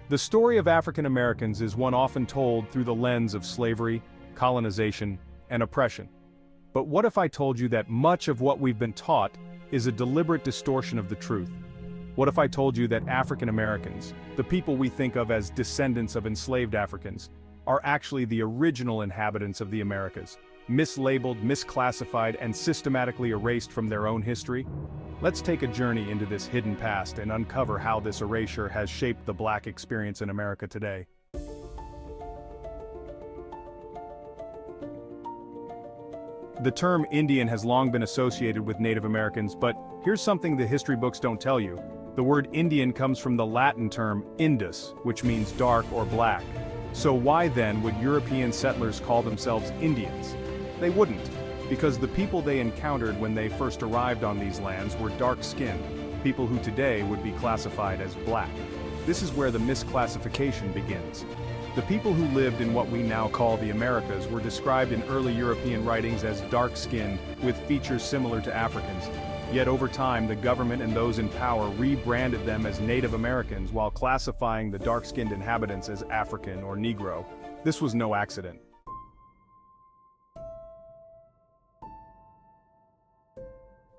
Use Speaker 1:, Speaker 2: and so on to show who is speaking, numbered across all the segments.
Speaker 1: The story of African Americans is one often told through the lens of slavery, colonization, and oppression. But what if I told you that much of what we've been taught is a deliberate distortion of the truth? What if I told you that African Americans, the people we think of as descendants of enslaved Africans, are actually the original inhabitants of the Americas, mislabeled, misclassified, and systematically erased from their own history? Let's take a journey into this hidden past and uncover how this erasure has shaped the Black experience in America today. The term Indian has long been associated with Native Americans, but here's something the history books don't tell you. The word Indian comes from the Latin term Indus, which means dark or black. So why then would European settlers call themselves Indians? They wouldn't, because the people they encountered when they first arrived on these lands were dark-skinned, people who today would be classified as black. This is where the misclassification begins. The people who lived in what we now call the Americas were described in early European writings as dark-skinned, with features similar to Africans. Yet over time, the government and those in power rebranded them as Native Americans while classifying the dark-skinned inhabitants as African or Negro. This was no accident.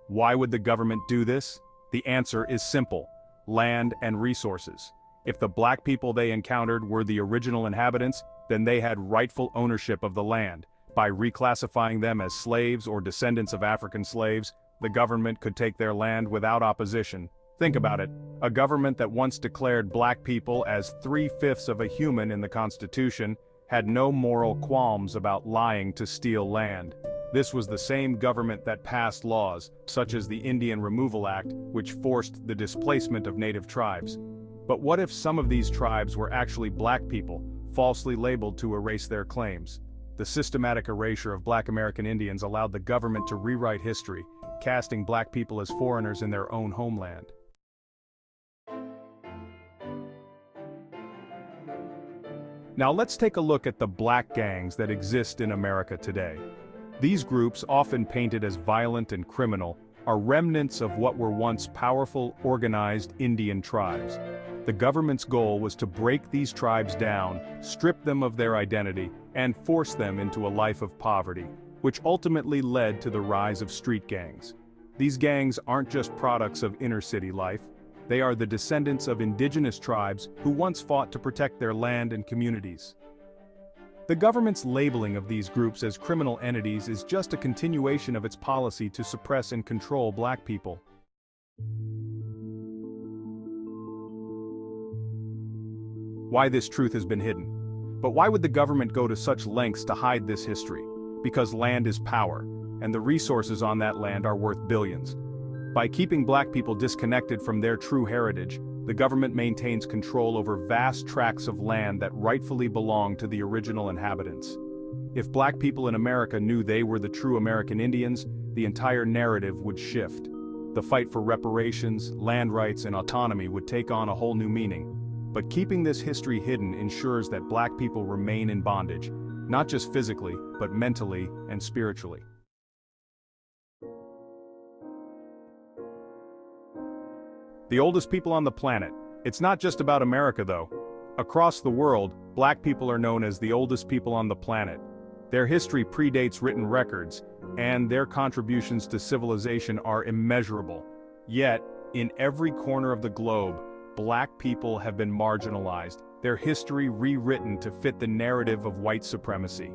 Speaker 1: Why would the government do this? The answer is simple: land and resources. If the black people they encountered were the original inhabitants, then they had rightful ownership of the land. By reclassifying them as slaves or descendants of African slaves, the government could take their land without opposition. Think about it. A government that once declared black people as 3/5 of a human in the Constitution had no moral qualms about lying to steal land. This was the same government that passed laws, such as the Indian Removal Act, which forced the displacement of native tribes. But what if some of these tribes were actually black people, falsely labeled to erase their claims? The systematic erasure of Black American Indians allowed the government to rewrite history, casting black people as foreigners in their own homeland. Now let's take a look at the black gangs that exist in America today. These groups, often painted as violent and criminal, are remnants of what were once powerful, organized Indian tribes. The government's goal was to break these tribes down, strip them of their identity, and force them into a life of poverty, which ultimately led to the rise of street gangs. These gangs aren't just products of inner-city life. They are the descendants of indigenous tribes who once fought to protect their land and communities. The government's labeling of these groups as criminal entities is just a continuation of its policy to suppress and control black people. Why this truth has been hidden. But why would the government go to such lengths to hide this history? Because land is power, and the resources on that land are worth billions. By keeping black people disconnected from their true heritage, the government maintains control over vast tracts of land that rightfully belong to the original inhabitants. If black people in America knew they were the true American Indians, the entire narrative would shift. The fight for reparations, land rights, and autonomy would take on a whole new meaning. But keeping this history hidden ensures that black people remain in bondage, not just physically, but mentally and spiritually. The oldest people on the planet. It's not just about America though. Across the world, black people are known as the oldest people on the planet. Their history predates written records, and their contributions to civilization are immeasurable. Yet, in every corner of the globe, black people have been marginalized, their history rewritten to fit the narrative of white supremacy.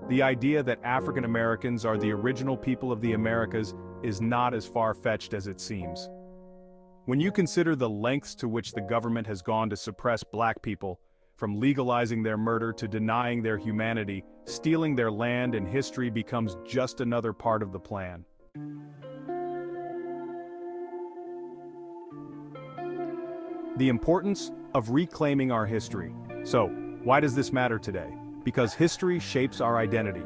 Speaker 1: The idea that African Americans are the original people of the Americas is not as far-fetched as it seems. When you consider the lengths to which the government has gone to suppress black people, from legalizing their murder to denying their humanity, stealing their land and history becomes just another part of the plan. The importance of reclaiming our history. So, why does this matter today? Because history shapes our identity.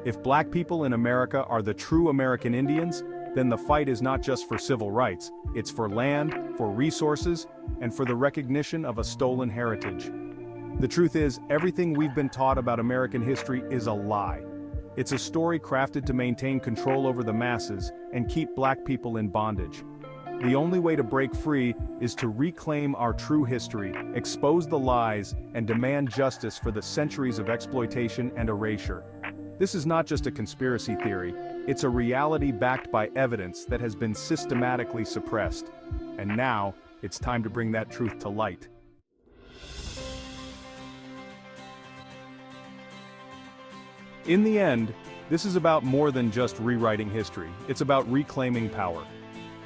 Speaker 1: If black people in America are the true American Indians, then the fight is not just for civil rights, it's for land, for resources, and for the recognition of a stolen heritage. The truth is, everything we've been taught about American history is a lie. It's a story crafted to maintain control over the masses and keep black people in bondage. The only way to break free is to reclaim our true history, expose the lies, and demand justice for the centuries of exploitation and erasure. This is not just a conspiracy theory, it's a reality backed by evidence that has been systematically suppressed. And now, it's time to bring that truth to light. In the end, this is about more than just rewriting history, it's about reclaiming power.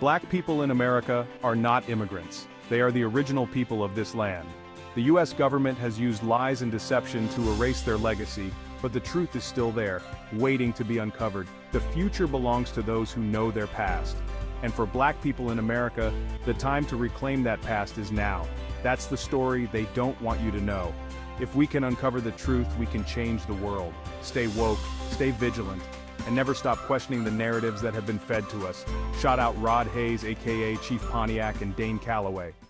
Speaker 1: Black people in America are not immigrants. They are the original people of this land. The US government has used lies and deception to erase their legacy, but the truth is still there, waiting to be uncovered. The future belongs to those who know their past. And for Black people in America, the time to reclaim that past is now. That's the story they don't want you to know. If we can uncover the truth, we can change the world. Stay woke, stay vigilant, and never stop questioning the narratives that have been fed to us. Shout out Rod Hayes, aka Chief Pontiac, and Dane Calloway.